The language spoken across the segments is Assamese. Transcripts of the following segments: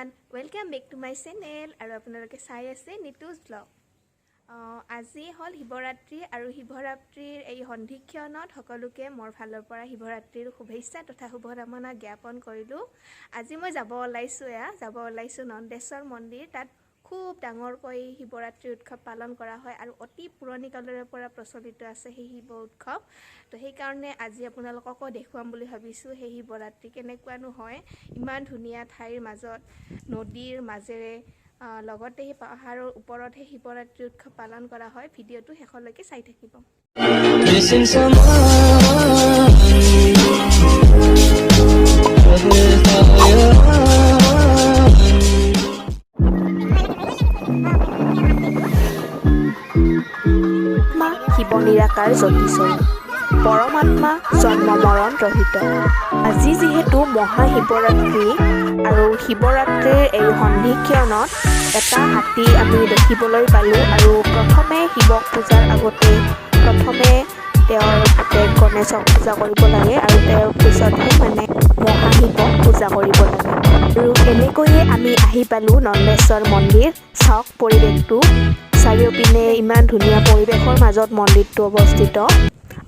everyone, welcome back to my channel আৰু আপোনালোকে চাই আছে নিতুজ ব্লগ। আজি হল শিৱৰাত্ৰি আৰু শিৱৰাত্ৰিৰ এই সন্ধিক্ষণত সকলোকে মোৰ ফালৰ পৰা শিৱৰাত্ৰিৰ শুভেচ্ছা তথা শুভকামনা জ্ঞাপন কৰিলো। আজি মই যাব ওলাইছো নন্দেশ্বৰ মন্দিৰ। তাত খুব ডাঙৰকৈ শিৱৰাত্ৰি উৎসৱ পালন কৰা হয় আৰু অতি পুৰণি কালৰে পৰা প্ৰচলিত আছে সেই শিৱ উৎসৱ। তো সেই কাৰণে আজি আপোনালোককো দেখুৱাম বুলি ভাবিছো সেই শিৱৰাত্ৰি কেনেকুৱানো হয়। ইমান ধুনীয়া ঠাইৰ মাজত নদীৰ মাজেৰে লগতে সেই পাহাৰৰ ওপৰত সেই শিৱৰাত্ৰি উৎসৱ পালন কৰা হয়। ভিডিঅ'টো শেষলৈকে চাই থাকিব। শিৱ নিৰাকাৰ জ্যোতিস্বৰূপ পৰমাত্মা জন্ম মৰণ ৰহিত। আজি যিহেতু মহাশিৱৰাত্ৰি আৰু শিৱৰাত্ৰিৰ এই সন্ধিক্ষণত এটা হাতী আমি দেখিবলৈ পালোঁ। আৰু প্ৰথমে শিৱক পূজাৰ আগতে তেওঁৰ পুতেক গণেশক পূজা কৰিব লাগে আৰু তেওঁৰ পিছতহে মহাশিৱক পূজা কৰিব লাগে। আৰু এনেকৈয়ে আমি আহি পালোঁ নন্দেশ্বৰ মন্দিৰ। চাওক পৰিৱেশটো, চাৰিওপিনে ইমান ধুনীয়া পৰিৱেশৰ মাজত মন্দিৰটো অৱস্থিত।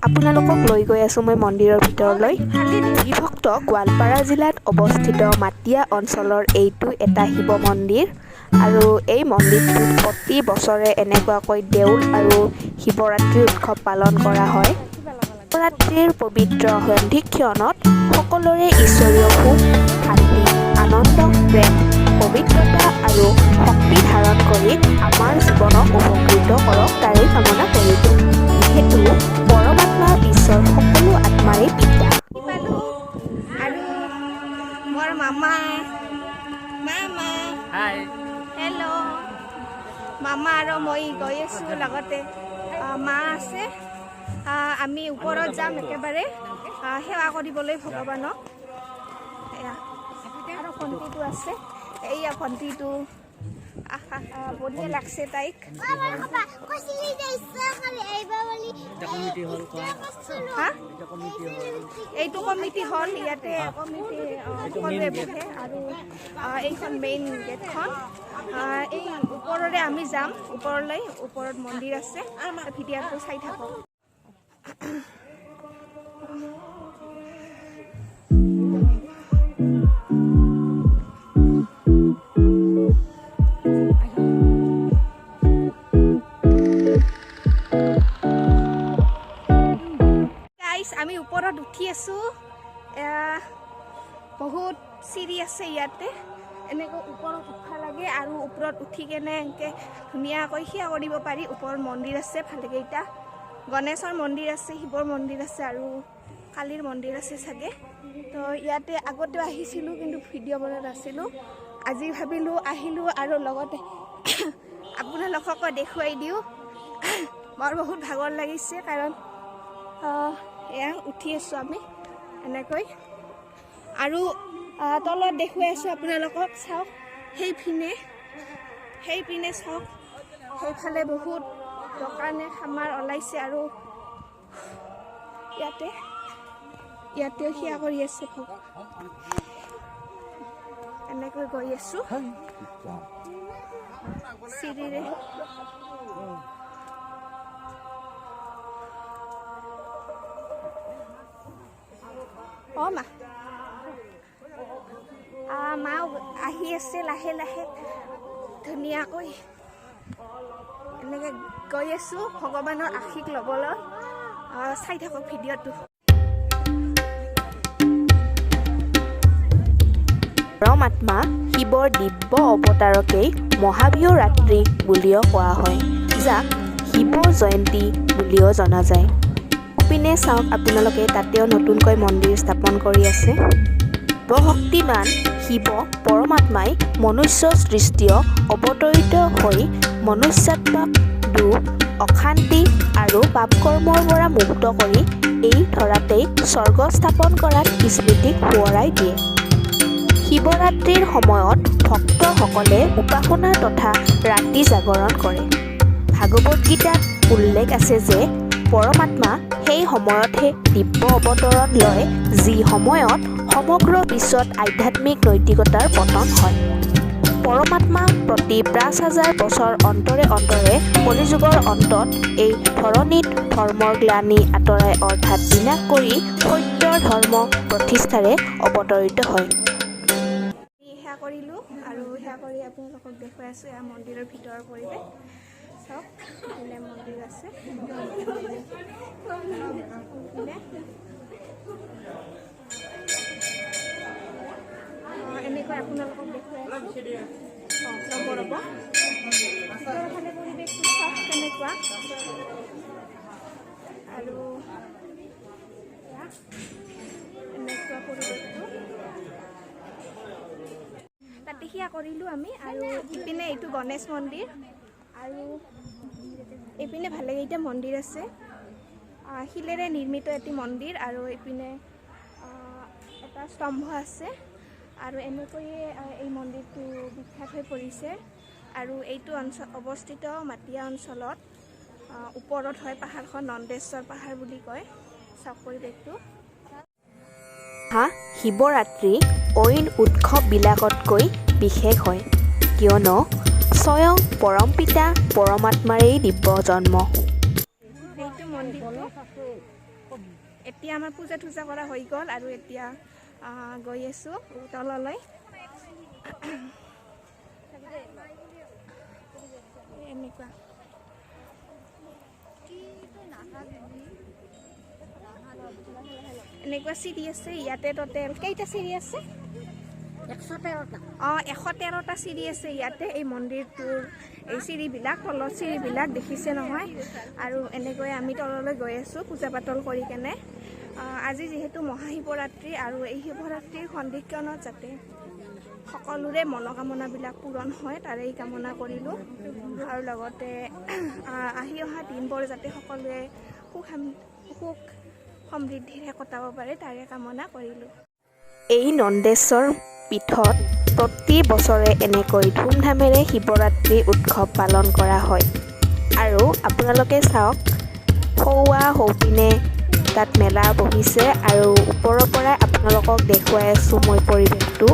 আপোনালোকক লৈ গৈ আছোঁ মই মন্দিৰৰ ভিতৰলৈ। বিভক্ত গোৱালপাৰা জিলাত অৱস্থিত মাটিয়া অঞ্চলৰ এইটো এটা শিৱ মন্দিৰ আৰু এই মন্দিৰটোত প্ৰতি বছৰে এনেকুৱাকৈ দেউল আৰু শিৱৰাত্ৰি উৎসৱ পালন কৰা হয়। শিৱৰাত্ৰিৰ পবিত্ৰ সন্ধিক্ষণত সকলোৰে ঈশ্বৰীয় সুখ, শান্তি, আনন্দ, প্ৰেম, পবিত্ৰতা আৰু শক্তি ধাৰণ কৰি আমাৰ জীৱনক উপকৃত কৰক তাৰেই কামনা কৰিলোঁ। যিহেতু পৰমাত্মা বিশ্বৰ সকলো আত্মাৰে পিতা। আৰু মোৰ মামা হেল্ল' মামা আৰু মই গৈ আছোঁ, লগতে মা আছে। আমি ওপৰত যাম একেবাৰে সেৱা কৰিবলৈ ভগৱানক। এয়া আৰু ভণ্টিটো আছে, এইয়া ভণ্টিটো বঢ়িয়া লাগছে তাইক। এইটো কমিটি হল, ইয়াতে কমিটি সকলোৱে বহে আৰু এইখন মেইন গেটখন। এই ওপৰৰে আমি যাম, ওপৰত মন্দিৰ আছে। ভিডিঅ'টো চাই থাকক। আমি ওপৰত উঠি আছোঁ। বহুত চিৰি আছে ইয়াতে, এনেকৈ ওপৰত উঠা লাগে আৰু ওপৰত উঠি কেনে এনেকৈ ধুনীয়াকৈ সেৱা কৰিব পাৰি। ওপৰত মন্দিৰ আছে ভালেকেইটা, গণেশৰ মন্দিৰ আছে, শিৱৰ মন্দিৰ আছে আৰু কালীৰ মন্দিৰ আছে চাগে। তো ইয়াতে আগতেও আহিছিলোঁ কিন্তু ভিডিঅ' বনোৱা নাছিলোঁ। আজি ভাবিলোঁ আহিলোঁ আৰু লগতে আপোনালোককো দেখুৱাই দিওঁ। মোৰ বহুত ভাগৰ লাগিছে কাৰণ এয়া উঠি আছোঁ আমি এনেকৈ আৰু তলত দেখুৱাই আছোঁ আপোনালোকক। চাওক সেইপিনে চাওক, সেইফালে বহুত দোকানে খামাৰ ওলাইছে আৰু ইয়াতেও সেৱা কৰি আছে। এনেকৈ গৈ আছোঁ চিৰিৰে। মা আহি আছে লাহে লাহে ধুনীয়াকৈ। এনেকৈ গৈ আছোঁ ভগৱানৰ আশীষ ল'বলৈ। চাই থাকক ভিডিঅ'টো। পৰমাত্মা শিৱৰ দিব্য অৱতাৰকেই মহাশিৱৰাত্ৰি বুলিও কোৱা হয়, যাক শিৱ জয়ন্তী বুলিও জনা যায়। পিনে চাওক আপোনালোকে, তাতেও নতুনকৈ মন্দিৰ স্থাপন কৰি আছে। সৰ্বশক্তিমান শিৱ পৰমাত্মাই মনুষ্য সৃষ্টিও অৱতৰিত হৈ মনুষ্যাত্মাক দুখ, অশান্তি আৰু পাপকৰ্মৰ পৰা মুক্ত কৰি এই ধৰাতেই স্বৰ্গ স্থাপন কৰাত স্মৃতিক সোঁৱৰাই দিয়ে। শিৱৰাত্ৰিৰ সময়ত ভক্তসকলে উপাসনা তথা ৰাতি জাগৰণ কৰে। ভাগৱত গীতাত উল্লেখ আছে যে পৰমাত্মা সেই সময়তহে দিব্য অৱতৰণ লয়, যি সময়ত সমগ্ৰ বিশ্বত আধ্যাত্মিক নৈতিকতাৰ পতন হয়। পৰমাত্মা প্ৰতি ৫,০০০ বছৰ অন্তৰে অন্তৰে কলিযুগৰ অন্তত এই ধৰণিত ধৰ্মৰ গ্লানি আঁতৰাই অৰ্থাৎ বিনাশ কৰি সত্যৰ ধৰ্ম প্ৰতিষ্ঠাৰে অৱতৰিত হয়। সেয়া কৰিলোঁ আৰু সেয়া কৰি আপোনালোকক দেখুৱাই আছোঁ এয়া মন্দিৰৰ ভিতৰৰ পৰিৱেশ। চাওক এইপিনে মন্দিৰ আছে, এনেকৈ আপোনালোকক দেখুৱাই আছোঁ। ৰ'ব ভিতৰৰ ফালে পৰিৱেশটো চাওক কেনেকুৱা, আৰু এনেকুৱা পৰিৱেশটো তাতে সেয়া কৰিলোঁ আমি। আৰু ইপিনে এইটো গণেশ মন্দিৰ, আৰু এইপিনে ভালেকেইটা মন্দিৰ আছে, শিলেৰে নিৰ্মিত এটি মন্দিৰ, আৰু এইপিনে এটা স্তম্ভ আছে। আৰু এনেকৈয়ে এই মন্দিৰটো বিখ্যাত হৈ পৰিছে। আৰু এইটো অঞ্চল অৱস্থিত মাটিয়া অঞ্চলত, ওপৰত হয় পাহাৰখন, নন্দেশ্বৰ পাহাৰ বুলি কয়। চাওক পৰিৱেশটো। শিৱৰাত্ৰি অইন উৎসৱবিলাকতকৈ বিশেষ হয়, কিয়নো স্বয়ং পৰমপিতা পৰমাত্মাৰেই দিব্য জন্ম। এইটো মন্দিৰটো এতিয়া আমাৰ পূজা থূজা কৰা হৈ গ'ল, আৰু এতিয়া গৈ আছোঁ তললৈ। এনেকুৱা এনেকুৱা চিৰি আছে ইয়াতে। টোটেল কেইটা চিৰি আছে? 113টা। 113টা চিৰি আছে ইয়াতে। এই মন্দিৰটোৰ এই চিৰিবিলাক, তলৰ চিৰিবিলাক দেখিছে নহয়। আৰু এনেকৈ আমি তললৈ গৈ আছোঁ পূজা পাতল কৰি কেনে। আজি যিহেতু মহাশিৱৰাত্ৰি, আৰু এই শিৱৰাত্ৰিৰ সন্ধিক্ষণত যাতে সকলোৰে মনোকামনাবিলাক পূৰণ হয় তাৰেই কামনা কৰিলোঁ। আৰু লগতে আহি অহা দিনবোৰ যাতে সকলোৱে সুখ সমৃদ্ধিৰে কটাব পাৰে তাৰে কামনা কৰিলোঁ। এই নন্দেশ্বৰ পীঠত প্ৰতি বছৰে এনেকৈ ধুমধামেৰে শিৱৰাত্ৰি উৎসৱ পালন কৰা হয়। আৰু আপোনালোকে চাওক, সৌপিনে তাত মেলা বহিছে, আৰু ওপৰৰ পৰাই আপোনালোকক দেখুৱাই আছোঁ মই পৰিৱেশটো।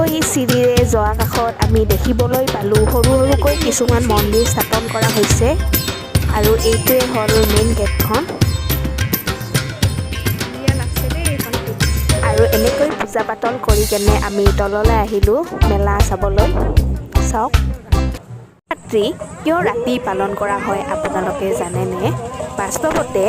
এই চিৰিৰে যোৱা কাষত আমি দেখিবলৈ পালোঁ সৰু সৰুকৈ কিছুমান মন্দিৰ স্থাপন কৰা হৈছে, আৰু এইটোৱে হ'ল মেইন গেটখন। আৰু এনেকৈ পূজা পাতল কৰি কেনে আমি তললৈ আহিলোঁ মেলা চাবলৈ। চাওক, শিৱৰাত্ৰি কিয় ৰাতি পালন কৰা হয় আপোনালোকে জানেনে? বাস্তৱতে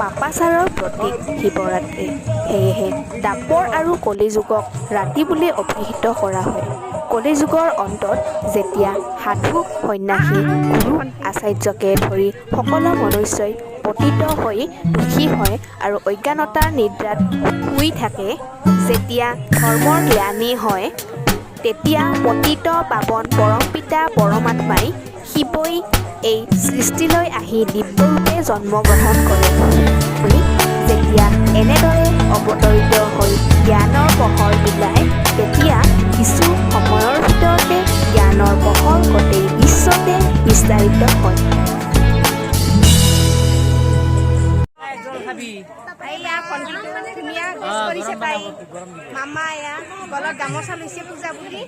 পাপাচাৰৰ প্ৰতীক শিৱৰাত্ৰি। সেয়েহে দ্বাপৰ আৰু কলিযুগক ৰাতি বুলি অভিহিত কৰা হয়। কলিযুগৰ অন্তত যেতিয়া সাধু, সন্যাসী, গুৰু, আচাৰ্যকে ধৰি সকলো মনুষ্যই পতিত হৈ দুখী হয় আৰু অজ্ঞানতাৰ নিদ্ৰাত শুই থাকে, যেতিয়া ধৰ্মৰ গ্লানি হয়, তেতিয়া পতিত পাৱন পৰমপিতা পৰমাত্মাই শিৱই এই সৃষ্টিলৈ আহি দিব্যৰূপে জন্মগ্ৰহণ কৰে। যেতিয়া এনেদৰে অৱতৰিত হৈ জ্ঞানৰ পোহৰ বিলায়, তেতিয়া কিছু সময়ৰ ভিতৰতে জ্ঞানৰ পোহৰ গোটেই বিশ্বতে বিস্তাৰিত হয়। এয়া ভণ্টিটো ধুনীয়া ড্ৰেছ কৰিছে তাই। মামা এয়া গলত গামোচা লৈছে পূজা বুলি,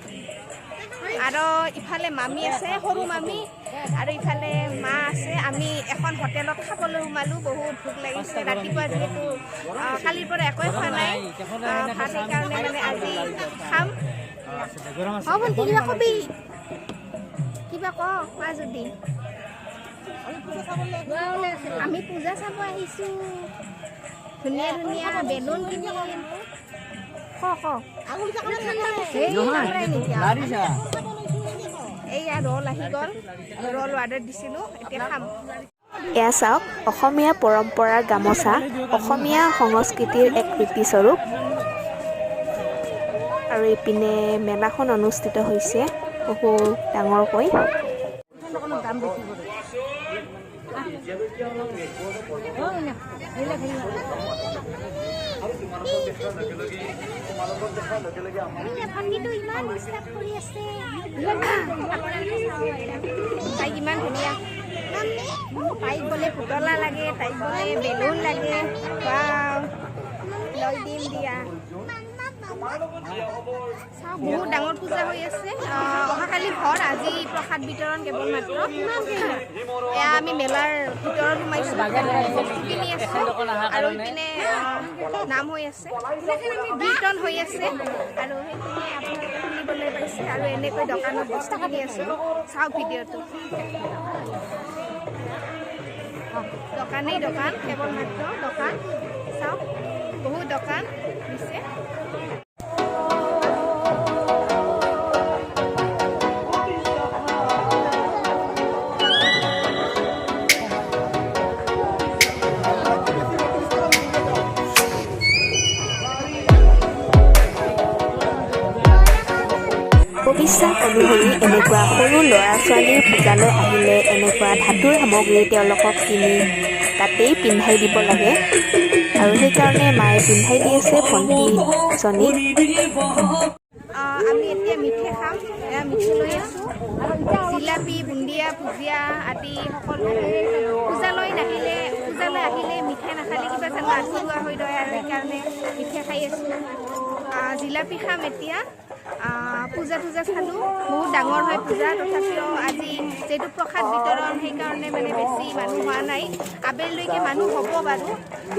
আৰু ইফালে মামী আছে, সৰু মামী, আৰু ইফালে মা আছে। আমি এখন হোটেলত খাবলৈ সোমালোঁ, বহুত ভোক লাগিছে। ৰাতিপুৱা যিহেতু কালিৰ পৰা একোৱে খোৱা নাই ভাত, সেইকাৰণে মানে আজি খাম। ভণ্টি কিবা কবি? কিবা কোৱা যদি। আমি পূজা চাব আহিছোঁ, ধুনীয়া ধুনীয়া বেলুন কিনিম। এইয়া ৰল আহি গ'ল, ৰল অৰ্ডাৰ দিছিলোঁ, এতিয়া খাম। এয়া চাওক, অসমীয়া পৰম্পৰাৰ গামোচা, অসমীয়া সংস্কৃতিৰ এক কীৰ্তিস্বৰূপ। আৰু এইপিনে মেলাখন অনুষ্ঠিত হৈছে বহু ডাঙৰকৈ। তাইক ইমান ধুনীয়া, তাইক বোলে পুতলা লাগে, তাইক বোলে বেলুন লাগে। লৈ দিম দিয়া। চাওক বহুত ডাঙৰ পূজা হৈ আছে অহাকালি ঘৰ আজি প্ৰসাদ বিতৰণ কেৱল মাত্ৰ এয়া আমি মেলাৰ ভিতৰত সোমাইছোঁ কিনি আছোঁ আৰু ইপিনে নাম হৈ আছে কীৰ্তন হৈ আছে আৰু সেইখিনি আপোনালোকে শুনিবলৈ পাইছে আৰু এনেকৈ দোকানত বস্তু কিনি আছোঁ চাওক ভিডিঅ'টো দোকানেই দোকান কেৱল মাত্ৰ দোকান চাওক বহুত দোকান দিছে বিশ্বাস অনুসৰি এনেকুৱা সৰু ল'ৰা ছোৱালীৰ পূজালৈ আহিলে এনেকুৱা ধাতুৰ সামগ্ৰী তেওঁলোকক কিনি তাতেই পিন্ধাই দিব লাগে আৰু সেইকাৰণে মায়ে পিন্ধাই দি আছে ভণ্টিজনীক আমি এতিয়া মিঠে খাম এয়া মিঠে লৈ আছোঁ জিলাপি বুন্দিয়া ভুজিয়া আদি সকলো পূজালৈ আহিলে মিঠে নাখালে কিবা যেন আধৰুৱা হৈ ৰয় আৰু সেইকাৰণে মিঠে খাই আছোঁ জিলাপি খাম এতিয়া পূজা চালোঁ বহুত ডাঙৰ হয় পূজা তথাপিও আজি যিহেতু প্ৰসাদ বিতৰণ সেইকাৰণে মানে বেছি মানুহ হোৱা নাই আবেলিলৈকে মানুহ হ'ব বাৰু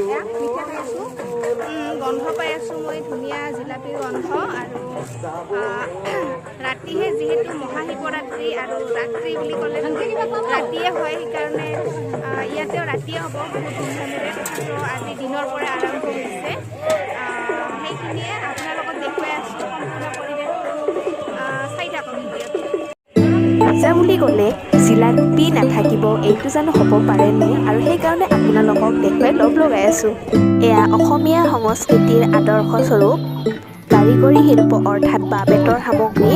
এয়া মিঠা খাই আছোঁ গন্ধ পাই আছোঁ মই ধুনীয়া জিলাপিৰ গন্ধ আৰু ৰাতিহে যিহেতু মহাশিৱৰাত্ৰি আৰু ৰাত্ৰি বুলি ক'লে ৰাতিয়ে হয় সেইকাৰণে ইয়াতেও ৰাতিয়ে হ'ব বহুত ধুমধামেৰে তথাপিও আজি দিনৰ পৰা আৰম্ভ হৈছে সেইখিনিয়ে আপোনাৰ লগত দেখুৱাই আছোঁ সম্পূৰ্ণ পৰিৱেশটো চাই থাকক পূজা বুলি ক'লে জিলাপি নাথাকিব এইটো জানো হ'ব পাৰেনে আৰু সেইকাৰণে আপোনালোকক দেখুৱাই লগাই আছোঁ এয়া অসমীয়া সংস্কৃতিৰ আদৰ্শস্বৰূপ কাৰিকৰী শিল্প অৰ্থাৎ বাঁহ বেতৰ সামগ্ৰী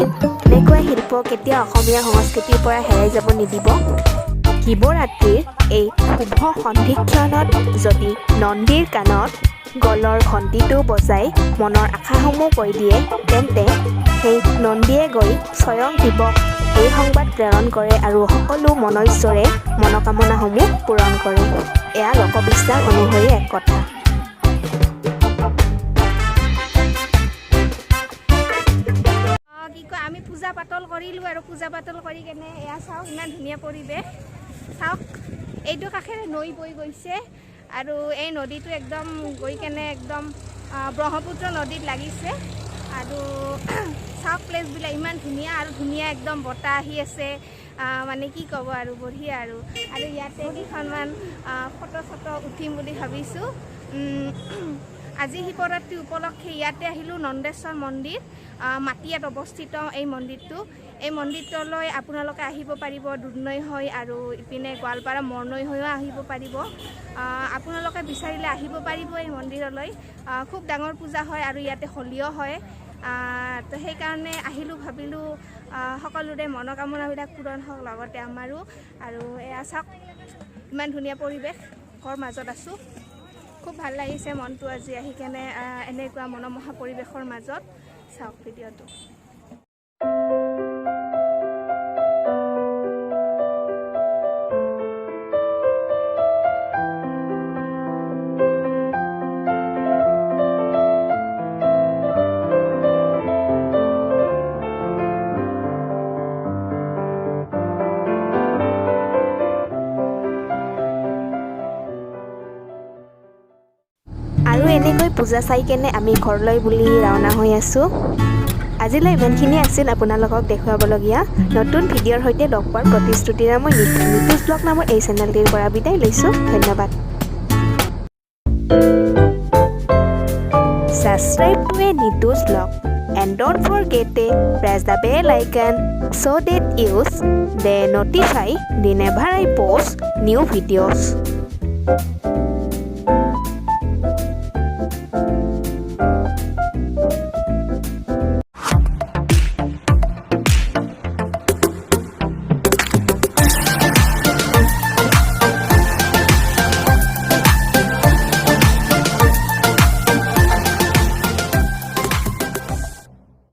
এনেকুৱা শিল্প কেতিয়া অসমীয়া সংস্কৃতিৰ পৰা হেৰাই যাব নিদিব শিৱৰাত্ৰিৰ এই শুভ সন্ধিক্ষণত যদি নন্দীৰ কাণত গলৰ ঘণ্টিটো বজাই মনৰ আশাসমূহ কৈ দিয়ে তেন্তে সেই নন্দীয়ে গৈ স্বয়ং শিৱক এই সংবাদ প্ৰেৰণ কৰে আৰু সকলো মনৈশ্বৰে মনোকামনাসমূহ পূৰণ কৰে এয়া লোকবিশ্বাস অনুসৰি এক কথা কি কয় আমি পূজা পাতল কৰিলোঁ আৰু পূজা পাতল কৰি কেনে এয়া চাওক ইমান ধুনীয়া পৰিৱেশ চাওক এইটো কাষেৰে নৈ বৈ গৈছে আৰু এই নদীটো একদম গৈ কেনে একদম ব্ৰহ্মপুত্ৰ নদীত লাগিছে আৰু চাওক প্লেচবিলাক ইমান ধুনীয়া আৰু ধুনীয়া একদম বতাহ আহি আছে মানে কি ক'ব আৰু বঢ়িয়া আৰু ইয়াতে কেইখনমান ফটো উঠিম বুলি ভাবিছোঁ আজি শিৱৰাত্ৰি উপলক্ষে ইয়াতে আহিলোঁ নন্দেশ্বৰ মন্দিৰ মাটিয়াত অৱস্থিত এই মন্দিৰটোলৈ আপোনালোকে আহিব পাৰিব দুধনৈ হৈ আৰু ইপিনে গোৱালপাৰা মৰনৈ হৈও আহিব পাৰিব আপোনালোকে বিচাৰিলে আহিব পাৰিব এই মন্দিৰলৈ খুব ডাঙৰ পূজা হয় আৰু ইয়াতে হোলীও হয় তো সেইকাৰণে আহিলোঁ ভাবিলোঁ সকলোৰে মনোকামনাবিলাক পূৰণ হওক লগতে আমাৰো আৰু এয়া চাওক ইমান ধুনীয়া পৰিৱেশ ঘৰ মাজত আছোঁ খুব ভাল লাগিছে মনটো আজি আহি কেনে এনেকুৱা মনোমোহা পৰিৱেশৰ মাজত চাওক ভিডিঅ'টো আৰু এনেকৈ পূজা চাই কেনে আমি ঘৰলৈ বুলি ৰাওনা হৈ আছোঁ আজিলৈ ইমানখিনি আছিল আপোনালোকক দেখুৱাবলগীয়া নতুন ভিডিঅ'ৰ সৈতে লগ পোৱাৰ প্ৰতিশ্ৰুতিৰে মই নিতুজ ব্লগ নামৰ এই চেনেলটিৰ পৰা বিদায় লৈছোঁ ধন্যবাদ Subscribe to a Nitu's vlog and don't forget to press the bell icon so that you they notify whenever I post new videos.